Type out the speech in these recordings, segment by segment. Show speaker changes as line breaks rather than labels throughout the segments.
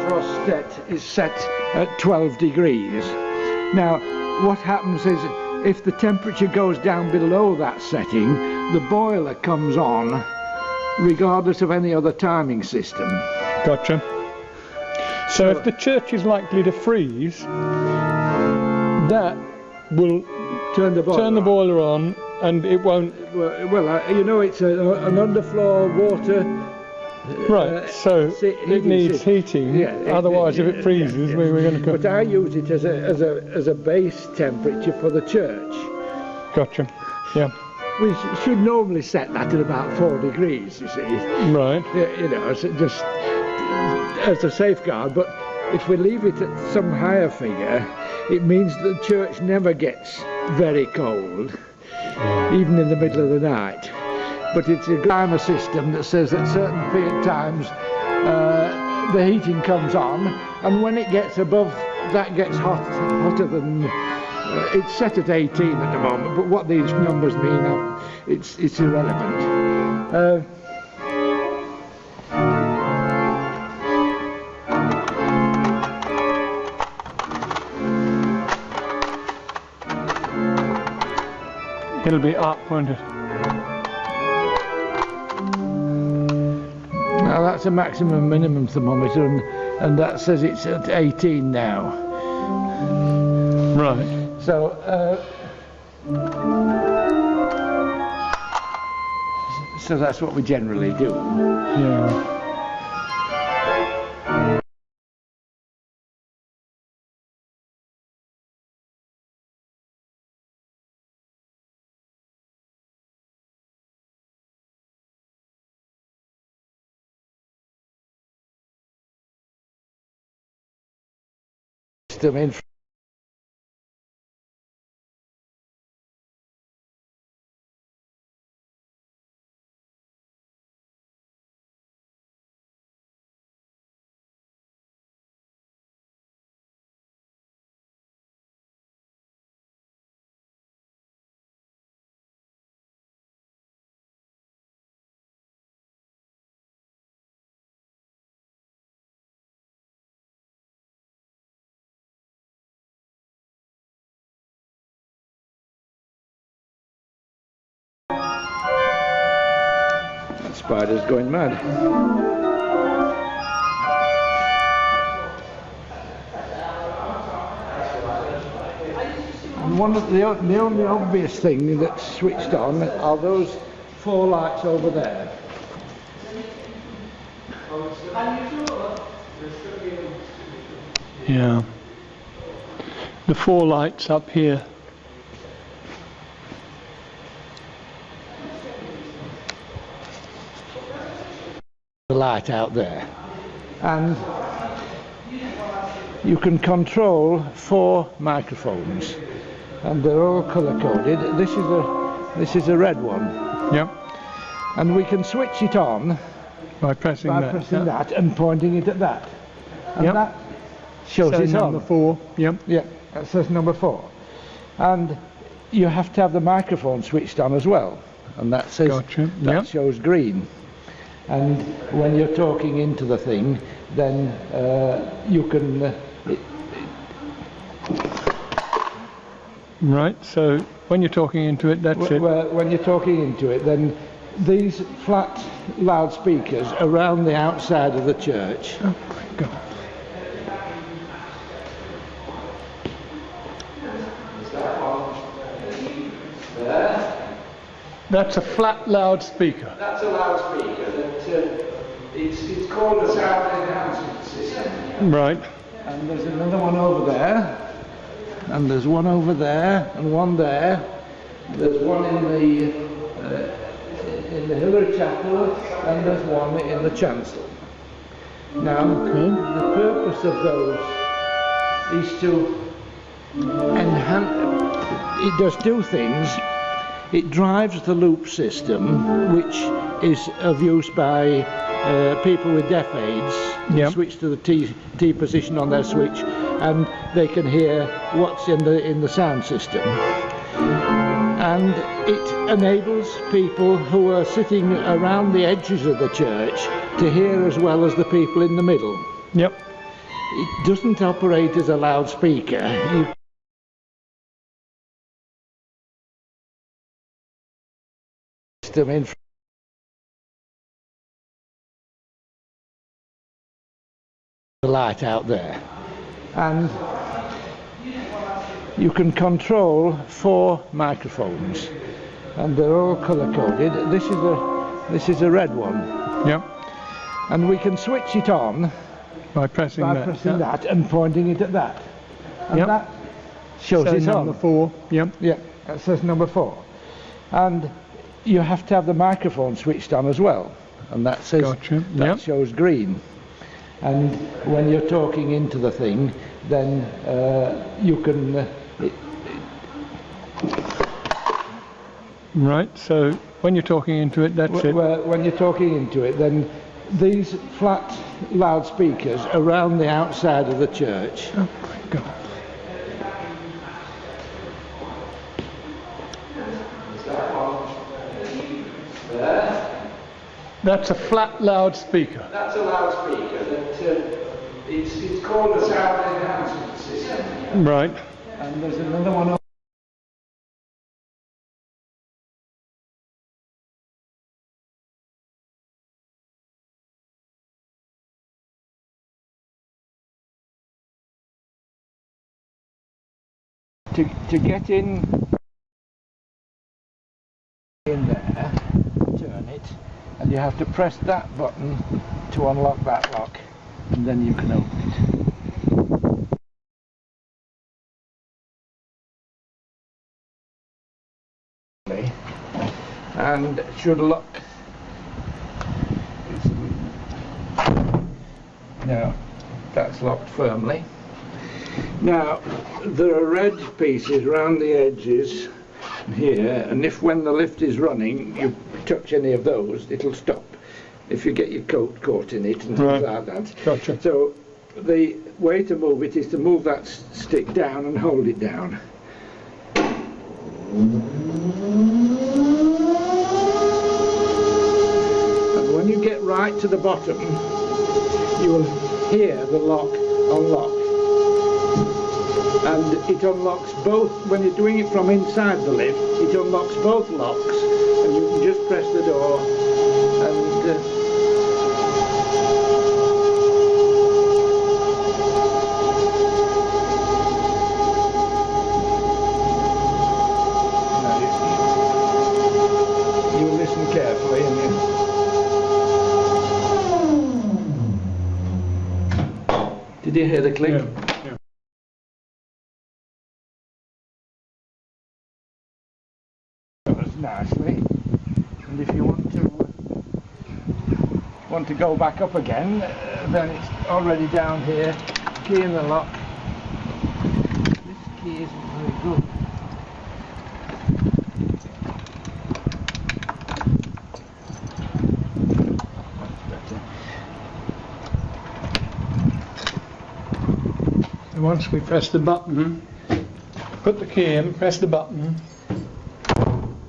thermostat is set at 12 degrees. Now, what happens is, if the temperature goes down below that setting, the boiler comes on regardless of any other timing system.
Gotcha. So if the church is likely to freeze, that will turn the boiler on, and it won't...
Well, you know, it's an underfloor water...
Right, so it needs heating,
yeah,
otherwise if it freezes, we're going to...
But I use it as a base temperature for the church.
Gotcha, yeah.
We should normally set that at about 4 degrees, you see.
Right.
You know, just as a safeguard, but if we leave it at some higher figure, it means that the church never gets very cold, even in the middle of the night. But it's a timer system that says at certain period times the heating comes on, and when it gets above, that gets hotter than... it's set at 18 at the moment, but what these numbers mean, it's irrelevant.
It'll be up, won't it?
Now that's a maximum minimum thermometer, and that says it's at 18 now.
Right.
So so that's what we generally do.
Yeah.
System in spider's going mad. And one of the only obvious thing that's switched on are those 4 lights over there.
Yeah. The 4 lights up here.
The light out there, and you can control 4 microphones, and they're all color coded. This is a red one.
Yep.
And we can switch it on
by pressing
that and pointing it at that, and that shows it on.
Number 4. Yep.
Yeah, that says number 4, and you have to have the microphone switched on as well, and that says that shows green. And when you're talking into the thing, then you can...
Right, so when you're talking into it, that's it.
Well, when you're talking into it, then these flat loudspeakers around the outside of the church...
Oh my God. That's a flat loudspeaker.
That's a loudspeaker. It's called a sound enhancement system.
Right.
And there's another one over there, and there's one over there, and one there. There's one in the Hillary Chapel, and there's one in the chancel. Now, the purpose of those is to enhance. It does 2 things. It drives the loop system, which is of use by people with deaf aids. They switch to the T position on their switch, and they can hear what's in the sound system. And it enables people who are sitting around the edges of the church to hear as well as the people in the middle.
Yep.
it doesn't operate as a loudspeaker. You them in the light out there, and you can control 4 microphones, and they're all color coded. This is a red one.
Yep.
And we can switch it on
by pressing
that and pointing it at that, and that shows it on.
Number 4. Yep.
Yeah, that says number 4, and you have to have the microphone switched on as well, and that says that shows green. And when you're talking into the thing, then you can.
Right. So when you're talking into it, that's it.
When you're talking into it, then these flat loudspeakers around the outside of the church.
Oh my God. That's a flat loudspeaker.
That's a loudspeaker. It's called a sound enhancement system.
Right.
And there's another one. To get in there, turn it, and you have to press that button to unlock that lock, and then you can open it. And it should lock. Now that's locked firmly. Now there are red pieces around the edges here, and if when the lift is running you touch any of those, it'll stop. If you get your coat caught in it and things like that.
Gotcha.
So the way to move it is to move that stick down and hold it down. And when you get right to the bottom, you will hear the lock unlock. And it unlocks both. When you're doing it from inside the lift, it unlocks both locks, and you can just press the door and you listen carefully and did you hear the click?
Yeah.
Nicely, and if you want to go back up again, then it's already down here. Key in the lock. This key isn't very good.
And once we press the button, put the key in, press the button.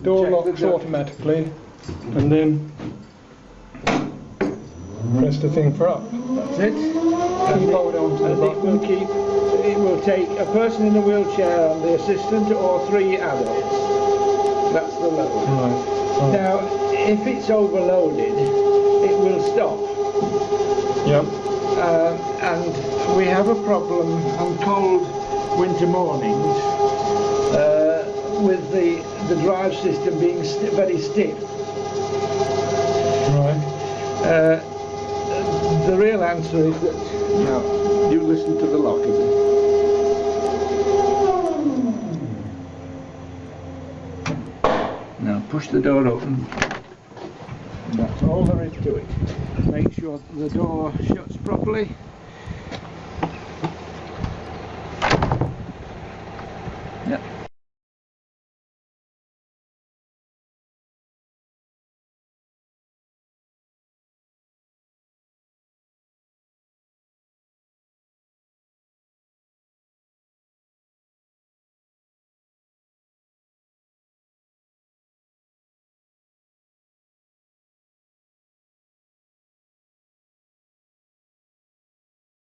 Door locks automatically, and then press the thing for up.
That's it.
Keep hold on to the button.
It will take a person in a wheelchair and the assistant, or 3 adults. That's the level.
Right. Oh.
Now, if it's overloaded, it will stop.
Yep.
And we have a problem on cold winter mornings with the drive system being very stiff.
Right.
The real answer is that now you listen to the lock, is it? Now push the door open. And that's all there is to it. Make sure the door shuts properly. Yep.